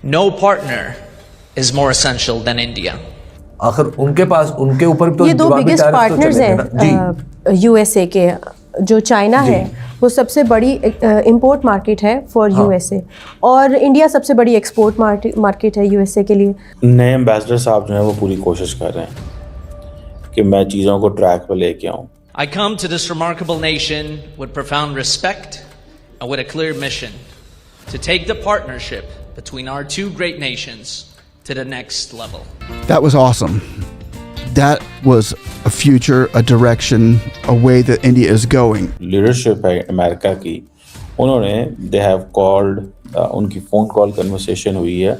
No partner is more essential than India. आखिर उनके पास उनके ऊपर तो ये दो जवाबी बिगेस्ट टैरिफ तो पार्टनर्स चलेंगे ना। जी हैं यूएसए के। जो चाइना है वो सबसे बड़ी इंपोर्ट मार्केट है फॉर यूएसए, और इंडिया सबसे बड़ी एक्सपोर्ट मार्केट है यूएसए के लिए। नए एम्बेसडर साहब जो हैं वो पूरी कोशिश कर रहे हैं कि मैं चीज़ों को ट्रैक पर लेके आऊँ। I come to this remarkable nation with profound respect and with a clear mission to take the partnership between our two great nations to the next level. That was awesome. That was a future, a direction, a way that India is going. Leadership है America की, उन्होंने they have called, उनकी phone call conversation हुई है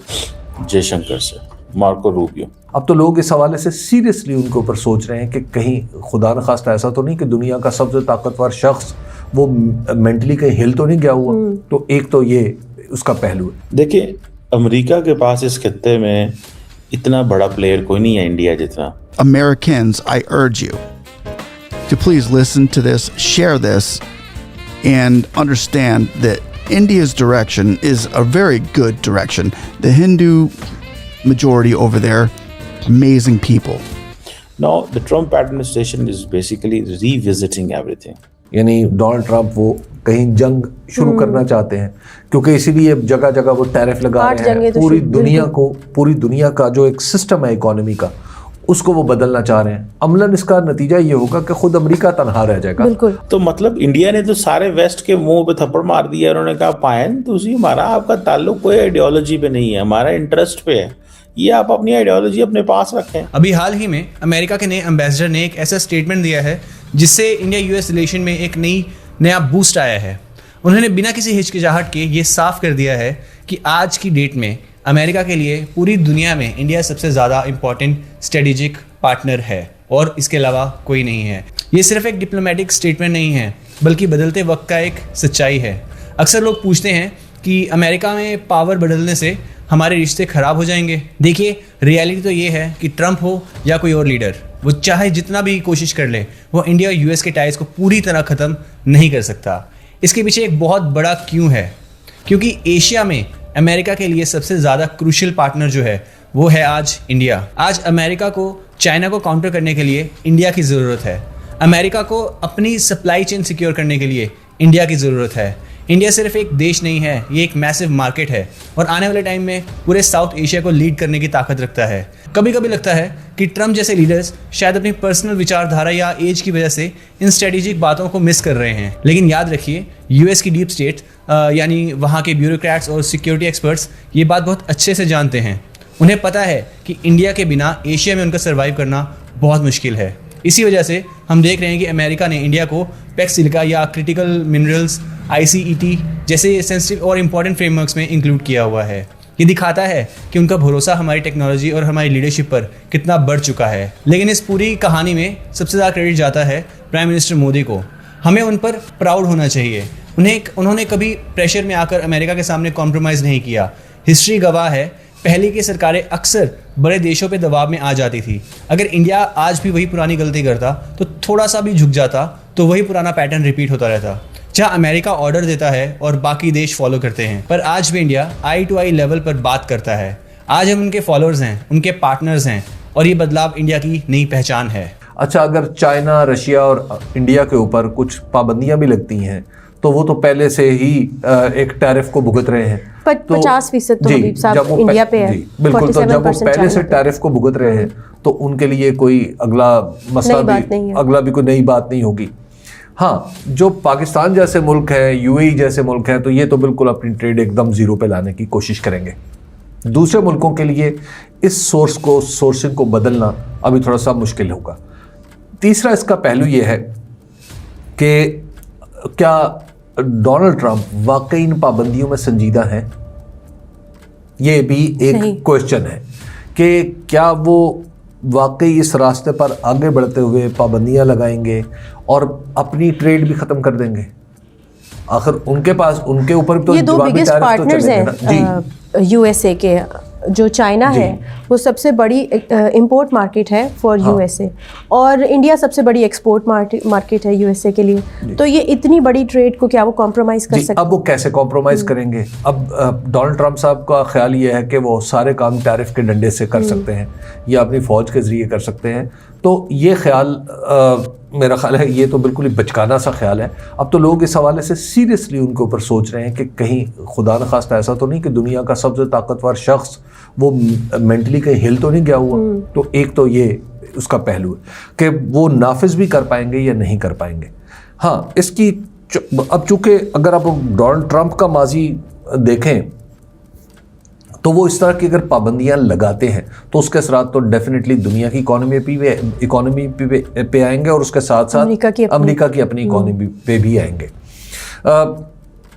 जयशंकर से, Marco Rubio. अब तो लोग इस हवाले से सीरियसली उनके ऊपर सोच रहे हैं कि कहीं खुदा न खास्ता ऐसा तो नहीं कि दुनिया का सबसे ताकतवर शख्स वो मेंटली कहीं हिल तो नहीं गया हुआ। तो एक तो ये उसका पहलू है। देखिए, अमेरिका के पास इस खत्ते में इतना बड़ा प्लेयर कोई नहीं है इंडिया जितना। Americans, I urge you to please listen to this, share this, and understand that India's direction is a very good direction. The Hindu majority over there, amazing people. Now, the Trump administration is basically revisiting everything. यानी Donald Trump वो कहीं जंग शुरू करना चाहते हैं, क्योंकि इसीलिए जगह जगह वो टैरिफ लगा रहे हैं। तो पूरी दुनिया का जो एक सिस्टम है इकोनॉमी का, उसको वो बदलना चाह रहे हैं। अमलन इसका नतीजा ये होगा कि खुद अमेरिका तनहा रह जाएगा। बिल्कुल। तो मतलब इंडिया ने तो सारे वेस्ट के मुंह पे थप्पड़ मार दिया। उन्होंने कहा पायन तुसी हमारा आपका ताल्लुक कोई आइडियोलॉजी पे नहीं है, हमारा इंटरेस्ट पे है, ये आप अपनी आइडियोलॉजी अपने पास रखें। अभी हाल ही में अमेरिका के नए एम्बेसडर ने एक ऐसा स्टेटमेंट दिया है जिससे इंडिया यूएस रिलेशन में एक नया बूस्ट आया है। उन्होंने बिना किसी हिचकिचाहट के ये साफ कर दिया है कि आज की डेट में अमेरिका के लिए पूरी दुनिया में इंडिया सबसे ज़्यादा इंपॉर्टेंट स्ट्रेटेजिक पार्टनर है और इसके अलावा कोई नहीं है। ये सिर्फ एक डिप्लोमेटिक स्टेटमेंट नहीं है, बल्कि बदलते वक्त का एक सच्चाई है। अक्सर लोग पूछते हैं कि अमेरिका में पावर बदलने से हमारे रिश्ते खराब हो जाएंगे। देखिए, रियलिटी तो ये है कि ट्रंप हो या कोई और लीडर, वो चाहे जितना भी कोशिश कर ले, वो इंडिया और यूएस के टाइज को पूरी तरह ख़त्म नहीं कर सकता। इसके पीछे एक बहुत बड़ा क्यों है, क्योंकि एशिया में अमेरिका के लिए सबसे ज़्यादा क्रूशियल पार्टनर जो है वो है आज इंडिया। आज अमेरिका को चाइना को काउंटर करने के लिए इंडिया की ज़रूरत है। अमेरिका को अपनी सप्लाई चेन सिक्योर करने के लिए इंडिया की ज़रूरत है। इंडिया सिर्फ एक देश नहीं है, ये एक मैसिव मार्केट है और आने वाले टाइम में पूरे साउथ एशिया को लीड करने की ताकत रखता है। कभी कभी लगता है कि ट्रंप जैसे लीडर्स शायद अपनी पर्सनल विचारधारा या एज की वजह से इन स्ट्रेटेजिक बातों को मिस कर रहे हैं। लेकिन याद रखिए, यूएस की डीप स्टेट यानी वहाँ के ब्यूरोक्रेट्स और सिक्योरिटी एक्सपर्ट्स ये बात बहुत अच्छे से जानते हैं। उन्हें पता है कि इंडिया के बिना एशिया में उनका सर्वाइव करना बहुत मुश्किल है। इसी वजह से हम देख रहे हैं कि अमेरिका ने इंडिया को पैक्स सिलिका या क्रिटिकल मिनरल्स ICET जैसे सेंसिटिव और इम्पॉर्टेंट फ्रेमवर्क्स में इंक्लूड किया हुआ है। ये दिखाता है कि उनका भरोसा हमारी टेक्नोलॉजी और हमारी लीडरशिप पर कितना बढ़ चुका है। लेकिन इस पूरी कहानी में सबसे ज़्यादा क्रेडिट जाता है प्राइम मिनिस्टर मोदी को। हमें उन पर प्राउड होना चाहिए। उन्होंने कभी प्रेशर में आकर अमेरिका के सामने कॉम्प्रोमाइज़ नहीं किया। हिस्ट्री गवाह है, पहले की सरकारें अक्सर बड़े देशों पे दबाव में आ जाती थी। अगर इंडिया आज भी वही पुरानी गलती करता, तो थोड़ा सा भी झुक जाता, तो वही पुराना पैटर्न रिपीट होता रहता, जहाँ अमेरिका ऑर्डर देता है और बाकी देश फॉलो करते हैं। पर आज भी India eye to eye level पर बात करता है। आज हम उनके फॉलोअर्स हैं, उनके पार्टनर्स हैं, और ये बदलाव इंडिया की नई पहचान है। अच्छा, अगर चाइना, रशिया और इंडिया के ऊपर कुछ पाबंदियां भी लगती हैं, तो वो तो पहले से ही एक टैरिफ को भुगत रहे हैं। 50% तो हबीब साहब इंडिया पे है। बिल्कुल। तो जब वो पहले से टैरिफ को भुगत रहे हैं, तो उनके लिए कोई अगला मसला भी, अगला भी कोई नई बात नहीं होगी। हाँ, जो पाकिस्तान जैसे मुल्क है, यूएई जैसे मुल्क हैं, तो ये तो बिल्कुल अपनी ट्रेड एकदम ज़ीरो पे लाने की कोशिश करेंगे। दूसरे मुल्कों के लिए इस सोर्सिंग को बदलना अभी थोड़ा सा मुश्किल होगा। तीसरा इसका पहलू ये है कि क्या डोनाल्ड ट्रंप वाकई इन पाबंदियों में संजीदा हैं? ये भी एक क्वेश्चन है कि क्या वो वाकई इस रास्ते पर आगे बढ़ते हुए पाबंदियां लगाएंगे और अपनी ट्रेड भी ख़त्म कर देंगे। आखिर उनके पास, उनके ऊपर तो ये दो बिगेस्ट पार्टनर्स हैं यूएसए के। जो चाइना है वो सबसे बड़ी इंपोर्ट मार्केट है फॉर यूएसए, और इंडिया सबसे बड़ी एक्सपोर्ट मार्केट है यूएसए के लिए। तो ये इतनी बड़ी ट्रेड को क्या वो कॉम्प्रोमाइज़ कर सकते हैं? अब वो कैसे कॉम्प्रोमाइज़ करेंगे? अब डोनाल्ड ट्रंप साहब का ख्याल ये है कि वो सारे काम टैरिफ के डंडे से कर सकते हैं या अपनी फ़ौज के ज़रिए कर सकते हैं। तो ये ख्याल मेरा ख्याल है ये तो बिल्कुल ही बचकाना सा ख्याल है। अब तो लोग इस हवाले से सीरियसली उनके ऊपर सोच रहे हैं कि कहीं खुदा न खास्ता ऐसा तो नहीं कि दुनिया का सबसे ताकतवर शख्स वो मेंटली कहीं हिल तो नहीं गया हुआ। तो एक तो ये उसका पहलू है कि वो नाफिज भी कर पाएंगे या नहीं कर पाएंगे। हाँ, इसकी अब चूँकि अगर आप डोनाल्ड ट्रंप का माजी देखें तो वो इस तरह की अगर पाबंदियां लगाते हैं तो उसके असरात तो डेफिनेटली दुनिया की इकोनॉमी पे आएंगे और उसके साथ साथ अमेरिका की अपनी इकोनॉमी पे भी आएंगे।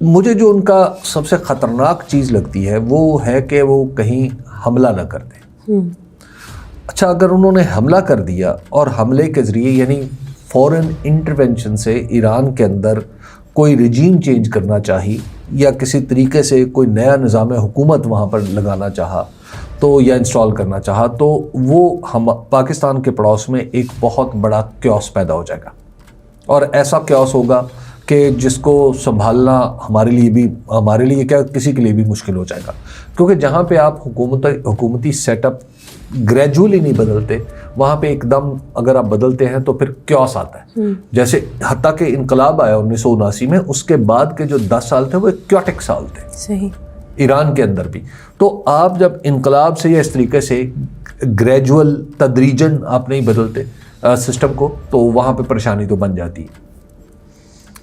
मुझे जो उनका सबसे ख़तरनाक चीज़ लगती है वो है कि वो कहीं हमला ना कर दें। अच्छा, अगर उन्होंने हमला कर दिया और हमले के ज़रिए यानी फॉरेन इंटरवेंशन से ईरान के अंदर कोई रिजीम चेंज करना चाहिए या किसी तरीके से कोई नया निज़ाम हुकूमत वहाँ पर लगाना चाहा तो या इंस्टॉल करना चाहा तो वो हम पाकिस्तान के पड़ोस में एक बहुत बड़ा क्योस पैदा हो जाएगा। और ऐसा क्योस होगा कि जिसको संभालना हमारे लिए क्या किसी के लिए भी मुश्किल हो जाएगा। क्योंकि जहाँ पे आप हुकूमती सेटअप ग्रेजुअली नहीं बदलते, वहाँ पे एकदम अगर आप बदलते हैं तो फिर क्योस आता है। जैसे हत्ता के इनकलाब आया 1979 में, उसके बाद के जो 10 साल थे वो एक क्योटिक साल थे। सही। ईरान के अंदर भी। तो आप जब इनकलाब से या इस तरीके से ग्रेजुअल तदरीजन आप नहीं बदलते सिस्टम को तो वहाँ पे परेशानी तो बन जाती है।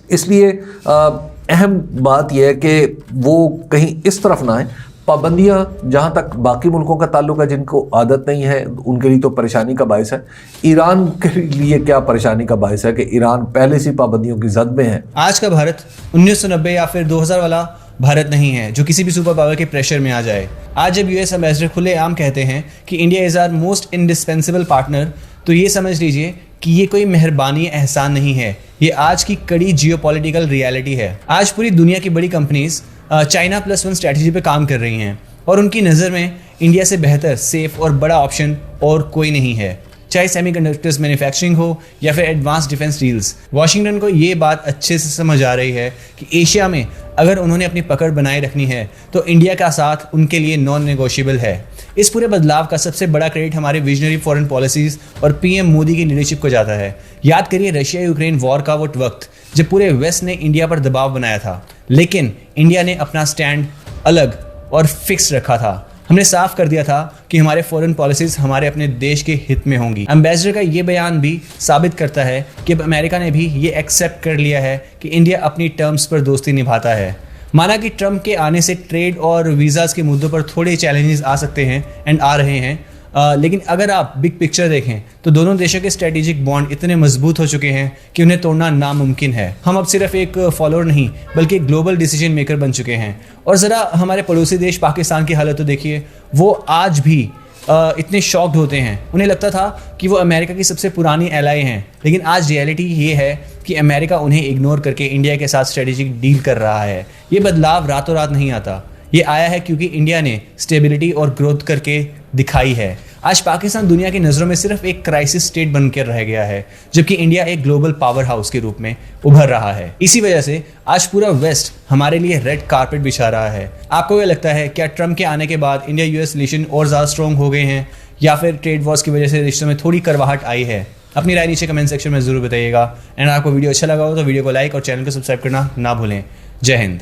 इसलिए अहम बात यह है कि वो कहीं इस तरफ ना है। पाबंदियाँ जहाँ तक बाकी मुल्कों का ताल्लुक है जिनको आदत नहीं है उनके लिए तो परेशानी का बायस है। ईरान के लिए क्या परेशानी का बायस है कि ईरान पहले से पाबंदियों की जद में है। आज का भारत 1990 या फिर 2000 वाला भारत नहीं है जो किसी भी सुपर पावर के प्रेशर में आ जाए। आज जब यूएस एम्बेसडर खुलेआम कहते हैं कि India is our most indispensable partner, तो ये समझ लीजिए कि ये कोई मेहरबानी एहसान नहीं है, ये आज की कड़ी जियोपॉलिटिकल रियलिटी है। आज पूरी दुनिया की बड़ी कंपनीज चाइना +1 स्ट्रैटेजी पे काम कर रही हैं और उनकी नज़र में इंडिया से बेहतर, सेफ और बड़ा ऑप्शन और कोई नहीं है, चाहे सेमीकंडक्टर्स मैन्युफैक्चरिंग हो या फिर एडवांस डिफेंस डील्स। वाशिंगटन को ये बात अच्छे से समझ आ रही है कि एशिया में अगर उन्होंने अपनी पकड़ बनाए रखनी है तो इंडिया का साथ उनके लिए नॉन नेगोशिएबल है। इस पूरे बदलाव का सबसे बड़ा क्रेडिट हमारे विजनरी फॉरेन पॉलिसीज और पीएम मोदी की लीडरशिप को जाता है। याद करिए रशिया यूक्रेन वॉर का वो वक्त जब पूरे वेस्ट ने इंडिया पर दबाव बनाया था, लेकिन इंडिया ने अपना स्टैंड अलग और फिक्स रखा था। हमने साफ कर दिया था कि हमारे फॉरेन पॉलिसीज हमारे अपने देश के हित में होंगी। एम्बेसडर का ये बयान भी साबित करता है कि अब अमेरिका ने भी ये एक्सेप्ट कर लिया है कि इंडिया अपनी टर्म्स पर दोस्ती निभाता है। माना कि ट्रंप के आने से ट्रेड और वीज़ाज़ के मुद्दों पर थोड़े चैलेंजेस आ सकते हैं एंड आ रहे हैं, लेकिन अगर आप बिग पिक्चर देखें तो दोनों देशों के स्ट्रेटेजिक बॉन्ड इतने मजबूत हो चुके हैं कि उन्हें तोड़ना नामुमकिन है। हम अब सिर्फ एक फॉलोअर नहीं बल्कि एक ग्लोबल डिसीजन मेकर बन चुके हैं। और ज़रा हमारे पड़ोसी देश पाकिस्तान की हालत तो देखिए, वो आज भी इतने शॉक्ड होते हैं। उन्हें लगता था कि वो अमेरिका की सबसे पुरानी एलाई हैं, लेकिन आज रियलिटी ये है कि अमेरिका उन्हें इग्नोर करके इंडिया के साथ स्ट्रेटेजिक डील कर रहा है। ये बदलाव रातों रात नहीं आता, ये आया है क्योंकि इंडिया ने स्टेबिलिटी और ग्रोथ करके दिखाई है। आज पाकिस्तान दुनिया की नज़रों में सिर्फ एक क्राइसिस स्टेट बनकर रह गया है, जबकि इंडिया एक ग्लोबल पावर हाउस के रूप में उभर रहा है। इसी वजह से आज पूरा वेस्ट हमारे लिए रेड कारपेट बिछा रहा है। आपको क्या लगता है, क्या ट्रंप के आने के बाद इंडिया यूएस रिलेशन और ज़्यादा स्ट्रॉन्ग हो गए हैं या फिर ट्रेड वॉर्स की वजह से रिश्तों में थोड़ी करवाहट आई है? अपनी राय नीचे कमेंट सेक्शन में ज़रूर बताइएगा। एंड आपको वीडियो अच्छा लगा हो तो वीडियो को लाइक और चैनल को सब्सक्राइब करना ना भूलें। जय हिंद।